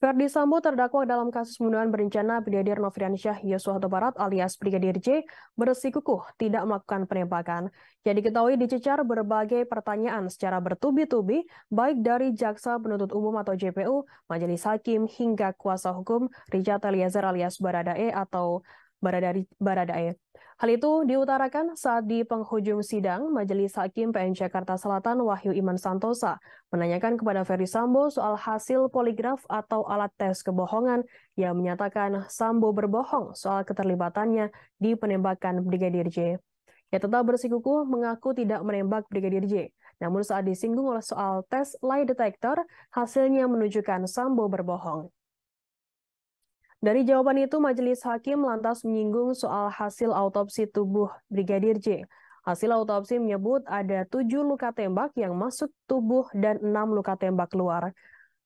Verdi Sambo terdakwa dalam kasus pembunuhan berencana Brigadir Nofriansyah Yosua Huta Barat alias Brigadir J bersikukuh tidak melakukan penembakan. Jadi diketahui dicecar berbagai pertanyaan secara bertubi-tubi baik dari Jaksa Penuntut Umum atau JPU, Majelis Hakim hingga kuasa hukum Richard Eliezer alias Baradae atau Baradae. Hal itu diutarakan saat di penghujung sidang Majelis Hakim PN Jakarta Selatan Wahyu Iman Santosa menanyakan kepada Verdi Sambo soal hasil poligraf atau alat tes kebohongan yang menyatakan Sambo berbohong soal keterlibatannya di penembakan Brigadir J. Ia tetap bersikukuh mengaku tidak menembak Brigadir J. Namun saat disinggung oleh soal tes lie detector, hasilnya menunjukkan Sambo berbohong. Dari jawaban itu, Majelis Hakim lantas menyinggung soal hasil autopsi tubuh Brigadir J. Hasil autopsi menyebut ada 7 luka tembak yang masuk tubuh dan 6 luka tembak keluar.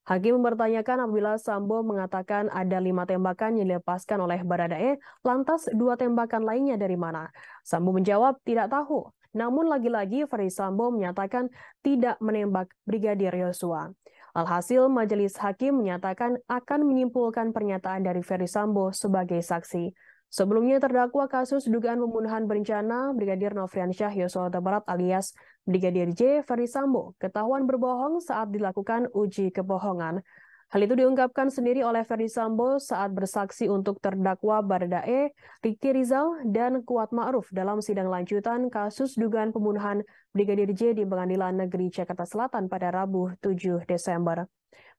Hakim mempertanyakan apabila Sambo mengatakan ada 5 tembakan yang dilepaskan oleh Baradae, lantas 2 tembakan lainnya dari mana? Sambo menjawab tidak tahu. Namun lagi-lagi Verdi Sambo menyatakan tidak menembak Brigadir Yosua. Alhasil, Majelis Hakim menyatakan akan menyimpulkan pernyataan dari Verdi Sambo sebagai saksi. Sebelumnya terdakwa kasus dugaan pembunuhan berencana Brigadir Nofriansyah Yosua Huta Barat alias Brigadir J. Verdi Sambo ketahuan berbohong saat dilakukan uji kebohongan. Hal itu diungkapkan sendiri oleh Verdi Sambo saat bersaksi untuk terdakwa Baradae, Ricky Rizal, dan Kuat Ma'ruf dalam sidang lanjutan kasus dugaan pembunuhan Brigadir J di Pengadilan Negeri Jakarta Selatan pada Rabu 7 Desember.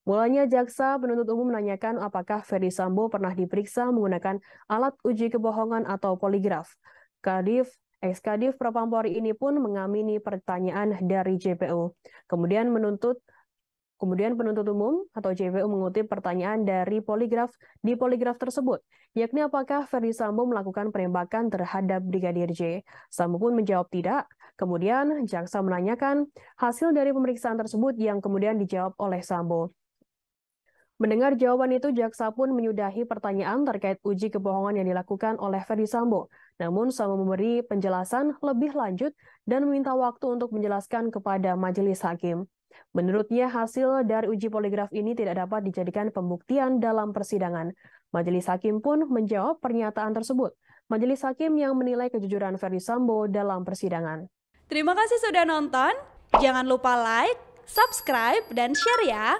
Mulanya Jaksa Penuntut Umum menanyakan apakah Verdi Sambo pernah diperiksa menggunakan alat uji kebohongan atau poligraf. Ex-Kadif Propampori ini pun mengamini pertanyaan dari JPU. Kemudian penuntut umum atau JPU mengutip pertanyaan dari di poligraf tersebut, yakni apakah Verdi Sambo melakukan penembakan terhadap Brigadir J. Sambo pun menjawab tidak. Kemudian jaksa menanyakan hasil dari pemeriksaan tersebut yang kemudian dijawab oleh Sambo. Mendengar jawaban itu, jaksa pun menyudahi pertanyaan terkait uji kebohongan yang dilakukan oleh Verdi Sambo. Namun Sambo memberi penjelasan lebih lanjut dan meminta waktu untuk menjelaskan kepada majelis hakim. Menurutnya, hasil dari uji poligraf ini tidak dapat dijadikan pembuktian dalam persidangan. Majelis hakim pun menjawab pernyataan tersebut. Majelis hakim yang menilai kejujuran Verdi Sambo dalam persidangan. Terima kasih sudah nonton. Jangan lupa like, subscribe, dan share ya.